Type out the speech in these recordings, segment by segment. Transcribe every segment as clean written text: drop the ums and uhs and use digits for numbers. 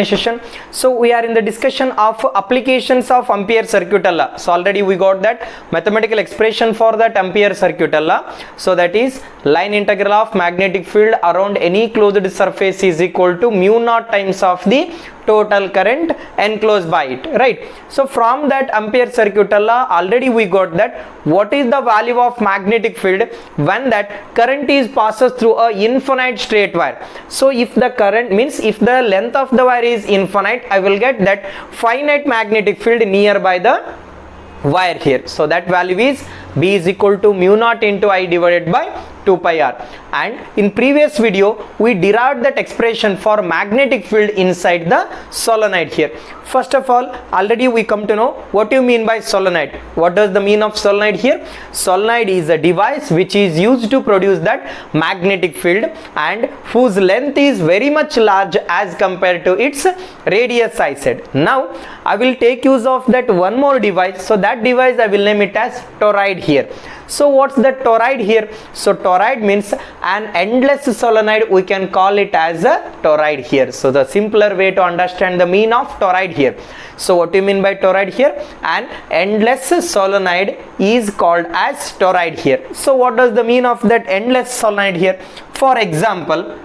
session. So we are in the discussion of applications of ampere circuit law. So already we got that mathematical expression for that ampere circuit law. So that is line integral of magnetic field around any closed surface is equal to mu naught times of the total current enclosed by it, right? So from that ampere circuit law already we got that what is the value of magnetic field when that current is passes through a infinite straight wire. So if the current means if the length of the wire is infinite, I will get that finite magnetic field nearby the wire here. So that value is B is equal to mu naught into I divided by 2 pi r. And in previous video we derived that expression for magnetic field inside the solenoid here. First of all, already we come to know what you mean by solenoid. What does the mean of solenoid here? Solenoid is a device which is used to produce that magnetic field and whose length is very much large as compared to its radius, I said. Now I will take use of that one more device. So that device I will name it as toroid here. So what's the toroid here? So toroid means an endless solenoid, we can call it as a toroid here. So the simpler way to understand the mean of toroid here. So what do you mean by toroid here? An endless solenoid is called as toroid here. So what does the mean of that endless solenoid here? For example,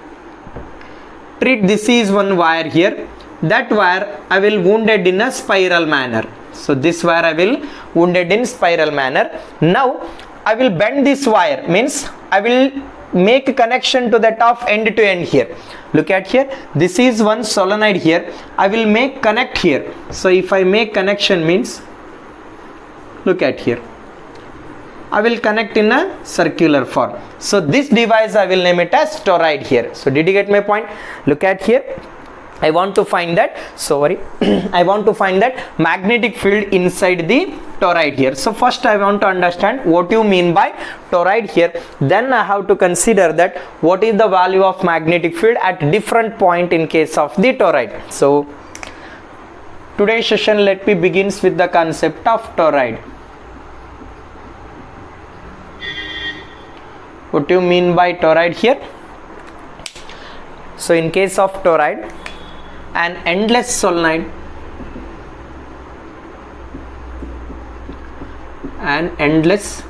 treat this is one wire here. That wire I will wounded in a spiral manner. So this wire I will wounded in spiral manner. Now I will bend this wire, means I will make a connection to that of end to end here. Look at here, this is one solenoid here. I will make connect here. So if I make connection means, look at here, I will connect in a circular form. So this device I will name it as toroid here. So did you get my point? Look at here, I want to find that, I want to find that magnetic field inside the toroid here. So first I want to understand what you mean by toroid here. Then I have to consider that what is the value of magnetic field at different point in case of the toroid. So today's session, let me begins with the concept of toroid. What do you mean by toroid here? So in case of toroid, an endless solenoid, and endless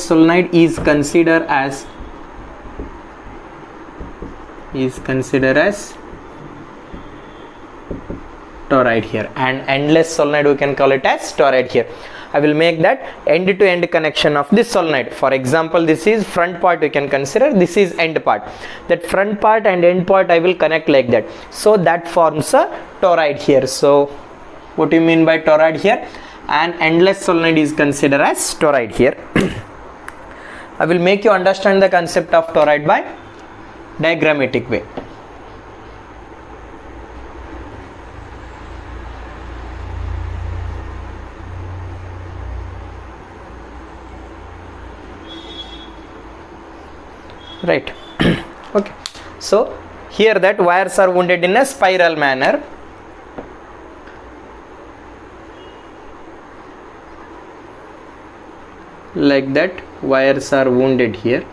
solenoid is considered as toroid here, and endless solenoid we can call it as toroid here. I will make that end to end connection of this solenoid. For example, this is front part, we can consider this is end part. That front part and end part I will connect like that. So that forms a toroid here. So what do you mean by toroid here? An endless solenoid is considered as toroid here. I will make you understand the concept of toroid by diagrammatic way. Right. Okay, so here that wires are wounded in a spiral manner. Like that, wires are wounded here.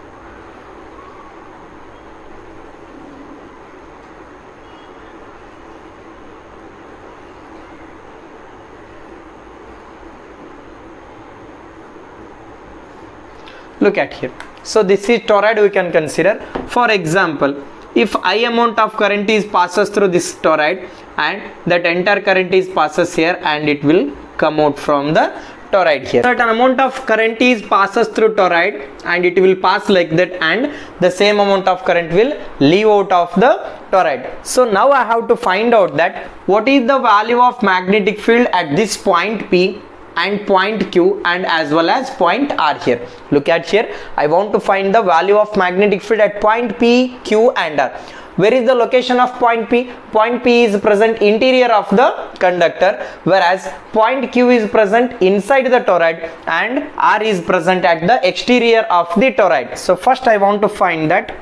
Look at here. So this is toroid we can consider. For example, if I amount of current is passes through this toroid and that entire current is passes here and it will come out from the toroid here. Certain amount of current is passes through toroid and it will pass like that, and the same amount of current will leave out of the toroid. So now I have to find out that what is the value of magnetic field at this point P and point Q and as well as point R here. Look at here, I want to find the value of magnetic field at point P, Q and R. Where is the location of point P? Point P is present interior of the conductor, whereas point Q is present inside the toroid and R is present at the exterior of the toroid. So first I want to find that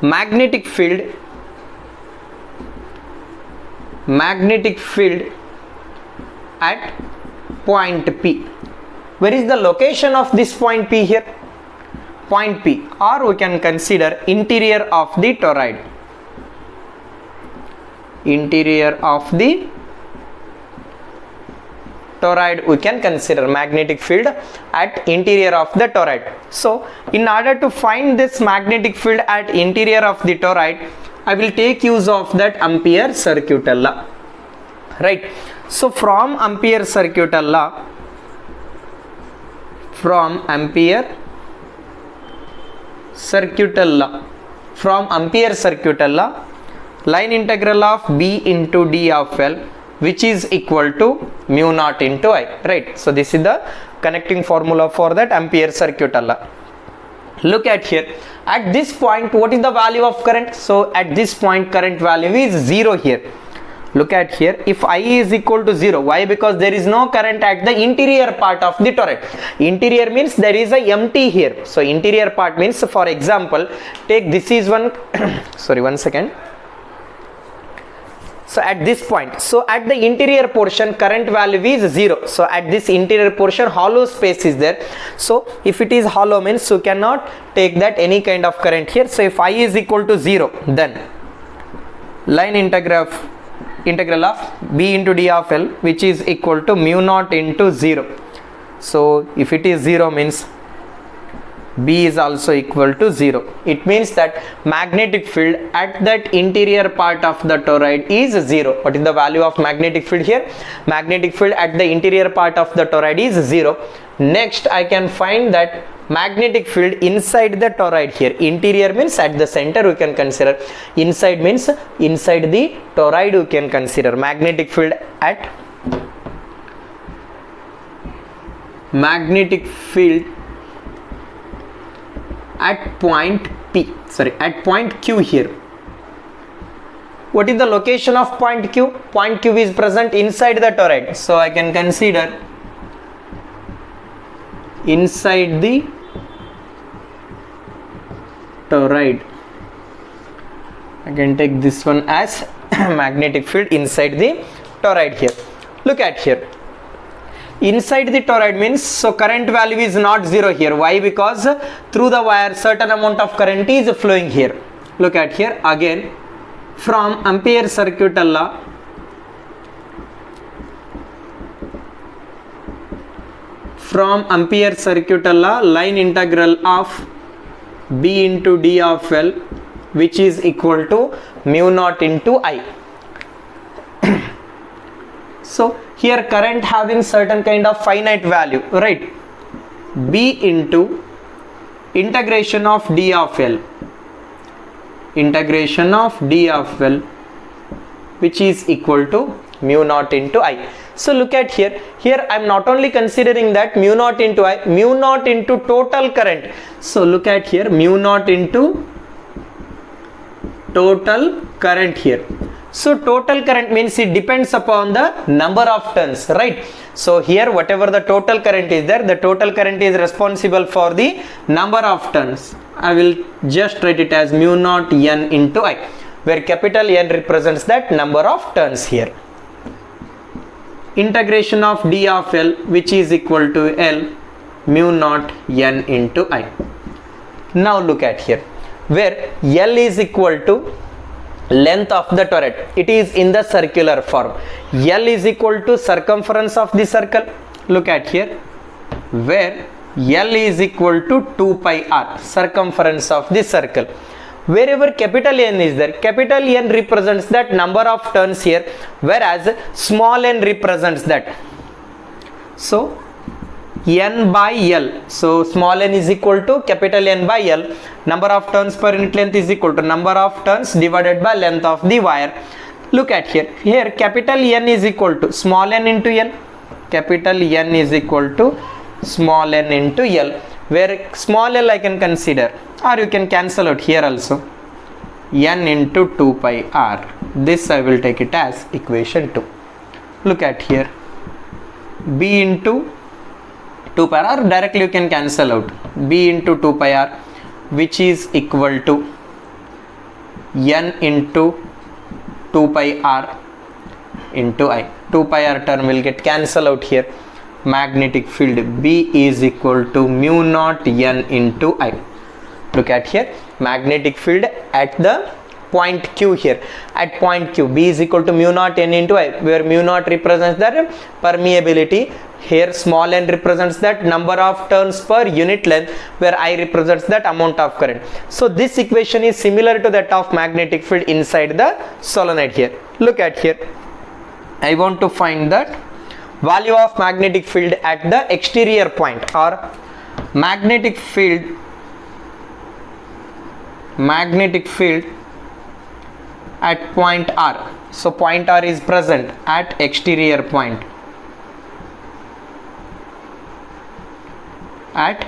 magnetic field at point P. Where is the location of this point P here? point P, or we can consider interior of the toroid. Interior of the toroid we can consider magnetic field at interior of the toroid. So in order to find this magnetic field at interior of the toroid, I will take use of that Ampere circuital law, right? So from Ampere circuital law, from Ampere circuital law, line integral of B into D of L, which is equal to mu naught into I, right? So this is the connecting formula for that Ampere circuital law. Look at here, at this point what is the value of current? So at this point current value is 0 here. Look at here, if I is equal to 0, why? Because there is no current at the interior part of the toroid. Interior means there is a empty here. So interior part means, for example, take this is one sorry, one second. So at this point, so at the interior portion current value is 0. So at this interior portion hollow space is there. So if it is hollow means you cannot take that any kind of current here. So if I is equal to 0, then line integral of B into D of L, which is equal to mu naught into 0. So if it is 0 means B is also equal to 0. It means that magnetic field at that interior part of the toroid is 0. What is the value of magnetic field here? Magnetic field at the interior part of the toroid is 0. Next I can find that magnetic field inside the toroid here. Interior means at the center we can consider. Inside means inside the toroid we can consider. Magnetic field at point P, at point Q here. What is the location of point Q? Point Q is present inside the toroid. So I can consider inside the toroid. I can take this one as magnetic field inside the toroid here. Look at here. Inside the toroid means, so current value is not 0 here. Why? Because through the wire certain amount of current is flowing here. Look at here again, from Ampere circuital law, line integral of B into D of L, which is equal to mu naught into I. So here current having certain kind of finite value, right? B into integration of D of L, which is equal to mu naught into I. So look at here, I am not only considering that mu naught into I, mu naught into total current. So look at here, mu naught into total current here. So total current means it depends upon the number of turns, right? So here whatever the total current is there, the total current is responsible for the number of turns. I will just write it as mu naught N into I, where capital N represents that number of turns here. Integration of D of L, which is equal to L mu naught N into I. Now look at here, where L is equal to length of the toroid. It is in the circular form. L is equal to circumference of the circle. Look at here, where L is equal to 2 pi r, circumference of the circle. Wherever capital N is there, capital N represents that number of turns here, whereas small n represents that. So N by L, so small n is equal to capital N by L. Number of turns per unit length is equal to number of turns divided by length of the wire. Look at here, capital N is equal to small n into L. Capital N is equal to small n into L, where small l I can consider, or you can cancel out here also, n into 2 pi r. This I will take it as equation 2. Look at here, B into 2 pi r, directly you can cancel out, B into 2 pi r, which is equal to n into 2 pi r into I. 2 pi r term will get cancelled out here. Magnetic field B is equal to mu naught N into I. Look at here, magnetic field at the point Q here. At point Q, B is equal to mu naught N into I, where mu naught represents that permeability. Here small n represents that number of turns per unit length, where I represents that amount of current. So this equation is similar to that of magnetic field inside the solenoid here. Look at here, I want to find that value of magnetic field at the exterior point, or magnetic field at point R. So point R is present at exterior point. At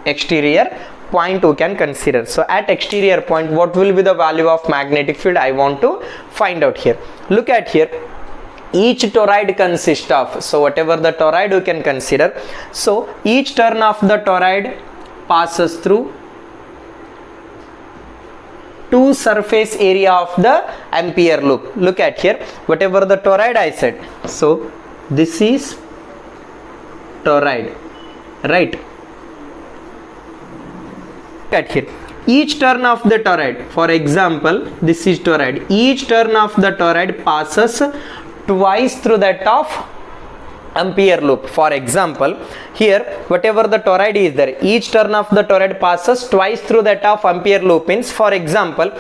exterior point we can consider. So at exterior point, what will be the value of magnetic field? I want to find out here. Look at here, each toroid consists of, so whatever the toroid you can consider, so each turn of the toroid passes through two surface area of the ampere loop. Look at here, whatever the toroid I said, so this is toroid, right? Look at here, each turn of the toroid, for example this is toroid, each turn of the toroid passes twice through that of ampere loop. For example, here whatever the toroid is there, each turn of the toroid passes twice through that of ampere loop. Means, for example,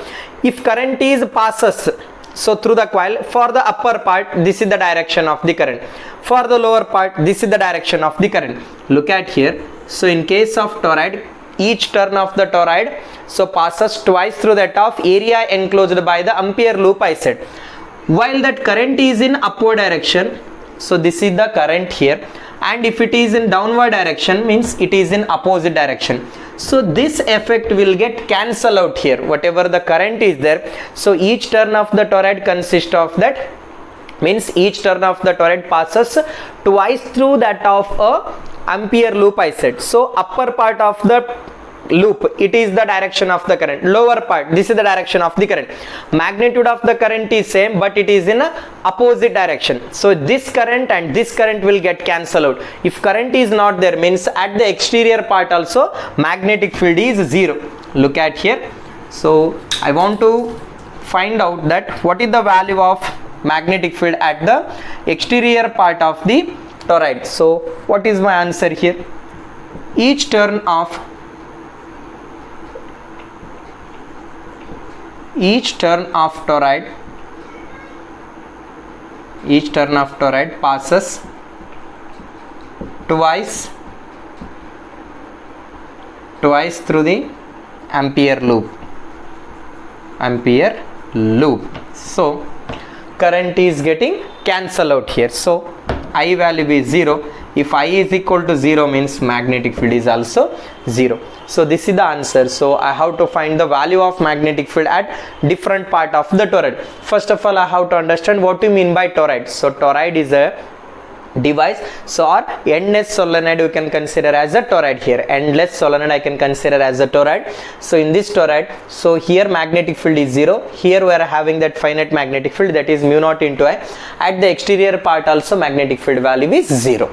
if current is passes so through the coil, for the upper part this is the direction of the current, for the lower part this is the direction of the current. Look at here, so in case of toroid, each turn of the toroid so passes twice through that of area enclosed by the ampere loop I said. While that current is in upward direction, so this is the current here, and if it is in downward direction, means it is in opposite direction. So this effect will get cancelled out here, whatever the current is there. So each turn of the toroid consists of that, means each turn of the toroid passes twice through that of a ampere loop I said. So upper part of the loop, it is the direction of the current, lower part this is the direction of the current, magnitude of the current is same but it is in a opposite direction. So this current and this current will get cancelled out. If current is not there, means at the exterior part also magnetic field is 0. Look at here, so I want to find out that what is the value of magnetic field at the exterior part of the toroid. So what is my answer here? Each turn of toroid passes twice through the ampere loop. So current is getting cancelled out here. So I value is 0. If I is equal to 0, means magnetic field is also 0. So this is the answer. So I have to find the value of magnetic field at different part of the toroid. First of all, I have to understand what you mean by toroid. So toroid is a device, so or endless solenoid you can consider as a toroid here. Endless solenoid I can consider as a toroid. So in this toroid, so here magnetic field is 0. Here we are having that finite magnetic field, that is mu naught into I. At the exterior part also magnetic field value is 0.